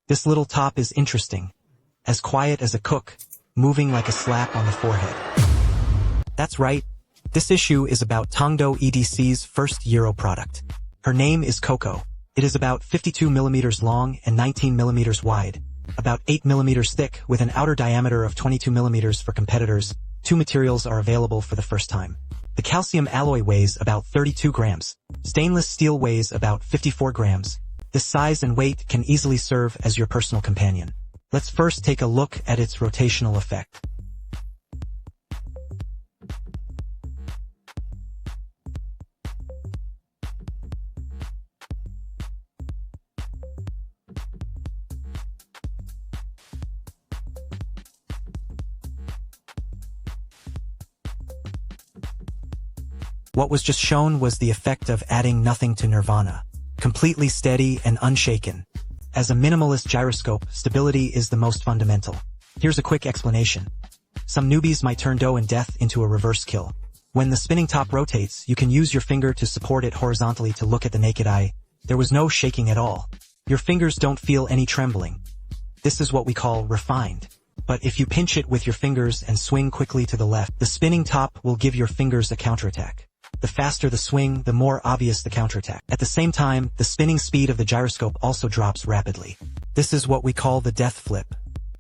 This little top is interesting. As quiet as a cook, moving like a slap on the forehead. That's right. This issue is about Tongdo EDC's first Euro product. Her name is Coco. It is about 52 millimeters long and 19 millimeters wide, about 8 millimeters thick with an outer diameter of 22 millimeters for competitors. Two materials are available for the first time. The calcium alloy weighs about 32 grams. Stainless steel weighs about 54 grams. This size and weight can easily serve as your personal companion. Let's first take a look at its rotational effect. What was just shown was the effect of adding nothing to Nirvana. Completely steady and unshaken. As a minimalist gyroscope, stability is the most fundamental. Here's a quick explanation. Some newbies might turn Do and Death into a reverse kill. When the spinning top rotates, you can use your finger to support it horizontally to look at the naked eye. There was no shaking at all. Your fingers don't feel any trembling. This is what we call refined. But if you pinch it with your fingers and swing quickly to the left, the spinning top will give your fingers a counterattack. The faster the swing, the more obvious the counterattack. At the same time, the spinning speed of the gyroscope also drops rapidly. This is what we call the death flip.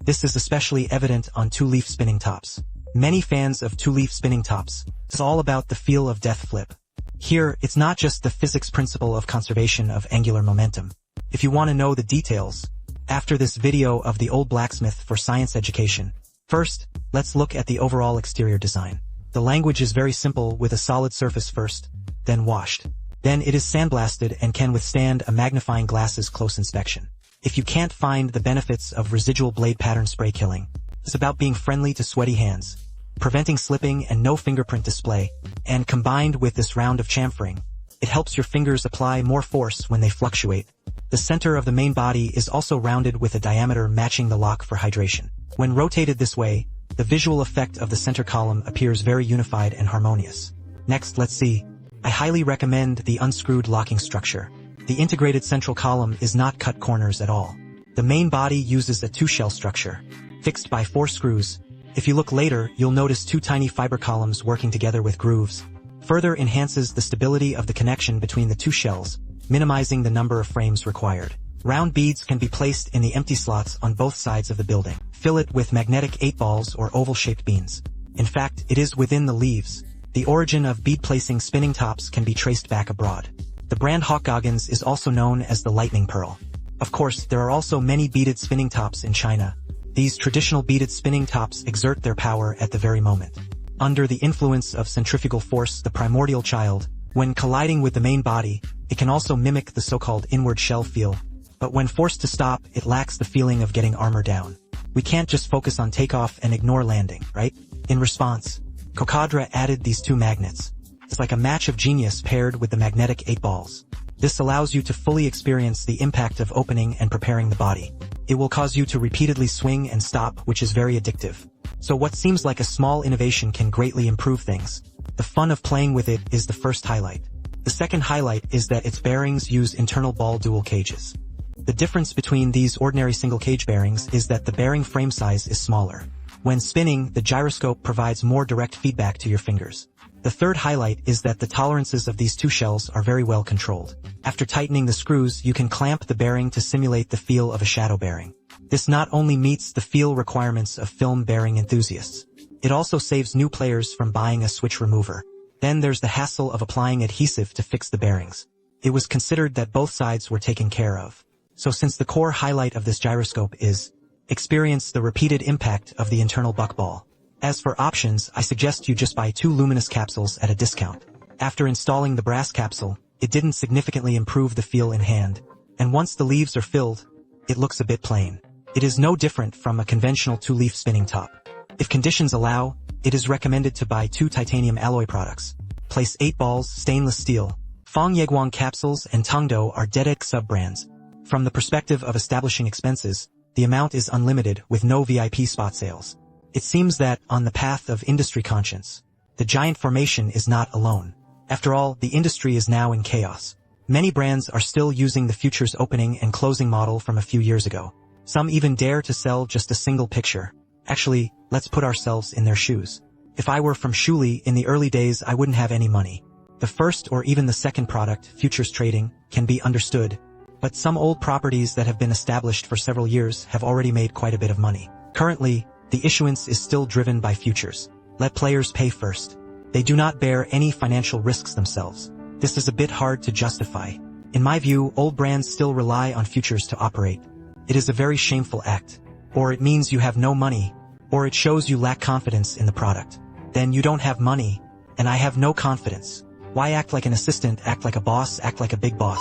This is especially evident on two-leaf spinning tops. Many fans of two-leaf spinning tops. It's all about the feel of death flip. Here, it's not just the physics principle of conservation of angular momentum. If you want to know the details, after this video of the old blacksmith for science education, first, let's look at the overall exterior design. The language is very simple, with a solid surface first, then washed. Then it is sandblasted and can withstand a magnifying glass's close inspection. If you can't find the benefits of residual blade pattern spray killing, it's about being friendly to sweaty hands, preventing slipping and no fingerprint display, and combined with this round of chamfering, it helps your fingers apply more force when they fluctuate. The center of the main body is also rounded with a diameter matching the lock for hydration. When rotated this way, the visual effect of the center column appears very unified and harmonious. Next, let's see. I highly recommend the unscrewed locking structure. The integrated central column is not cut corners at all. The main body uses a two-shell structure, fixed by 4 screws. If you look later, you'll notice 2 tiny fiber columns working together with grooves. Further enhances the stability of the connection between the 2 shells, minimizing the number of frames required. Round beads can be placed in the empty slots on both sides of the building. Fill it with magnetic 8 balls or oval-shaped beans. In fact, it is within the leaves. The origin of bead-placing spinning tops can be traced back abroad. The brand Hawkgoggins is also known as the lightning pearl. Of course, there are also many beaded spinning tops in China. These traditional beaded spinning tops exert their power at the very moment. Under the influence of centrifugal force, the primordial child, when colliding with the main body, it can also mimic the so-called inward shell feel. But when forced to stop, it lacks the feeling of getting armor down. We can't just focus on takeoff and ignore landing, right? In response, Cocodra added these 2 magnets. It's like a match of genius paired with the magnetic 8 balls. This allows you to fully experience the impact of opening and preparing the body. It will cause you to repeatedly swing and stop, which is very addictive. So what seems like a small innovation can greatly improve things. The fun of playing with it is the first highlight. The second highlight is that its bearings use internal ball dual cages. The difference between these ordinary single cage bearings is that the bearing frame size is smaller. When spinning, the gyroscope provides more direct feedback to your fingers. The third highlight is that the tolerances of these 2 shells are very well controlled. After tightening the screws, you can clamp the bearing to simulate the feel of a shadow bearing. This not only meets the feel requirements of film bearing enthusiasts, it also saves new players from buying a switch remover. Then there's the hassle of applying adhesive to fix the bearings. It was considered that both sides were taken care of. So since the core highlight of this gyroscope is experience the repeated impact of the internal buckball. As for options, I suggest you just buy 2 luminous capsules at a discount. After installing the brass capsule, it didn't significantly improve the feel in hand. And once the leaves are filled, it looks a bit plain. It is no different from a conventional 2-leaf spinning top. If conditions allow, it is recommended to buy 2 titanium alloy products. Place 8 balls, stainless steel. Fong Yeguang capsules and Tongdo are DEDEC sub-brands. From the perspective of establishing expenses, the amount is unlimited with no VIP spot sales. It seems that, on the path of industry conscience, the giant formation is not alone. After all, the industry is now in chaos. Many brands are still using the futures opening and closing model from a few years ago. Some even dare to sell just a single picture. Actually, let's put ourselves in their shoes. If I were from Shuli in the early days, I wouldn't have any money. The first or even the second product, futures trading, can be understood. But some old properties that have been established for several years have already made quite a bit of money. Currently, the issuance is still driven by futures. Let players pay first. They do not bear any financial risks themselves. This is a bit hard to justify. In my view, old brands still rely on futures to operate. It is a very shameful act. Or it means you have no money, or it shows you lack confidence in the product. Then you don't have money, and I have no confidence. Why act like an assistant, act like a boss, act like a big boss?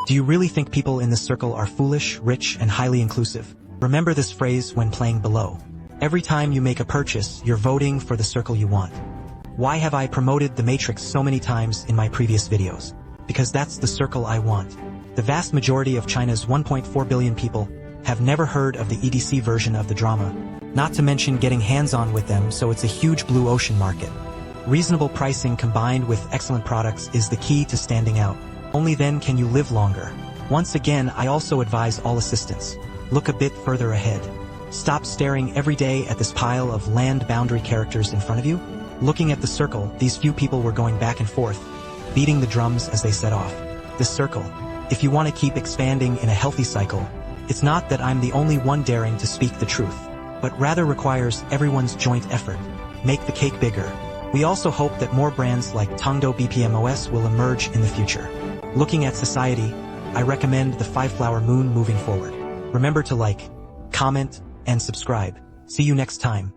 Do you really think people in this circle are foolish, rich, and highly inclusive? Remember this phrase when playing below. Every time you make a purchase, you're voting for the circle you want. Why have I promoted the Matrix so many times in my previous videos? Because that's the circle I want. The vast majority of China's 1.4 billion people have never heard of the EDC version of the drama, not to mention getting hands-on with them, so it's a huge blue ocean market. Reasonable pricing combined with excellent products is the key to standing out. Only then can you live longer. Once again, I also advise all assistants. Look a bit further ahead. Stop staring every day at this pile of land boundary characters in front of you. Looking at the circle, these few people were going back and forth, beating the drums as they set off. This circle, if you want to keep expanding in a healthy cycle, it's not that I'm the only one daring to speak the truth, but rather requires everyone's joint effort. Make the cake bigger. We also hope that more brands like Tongdo BPMOS will emerge in the future. Looking at society, I recommend the 5-flower moon moving forward. Remember to like, comment, and subscribe. See you next time.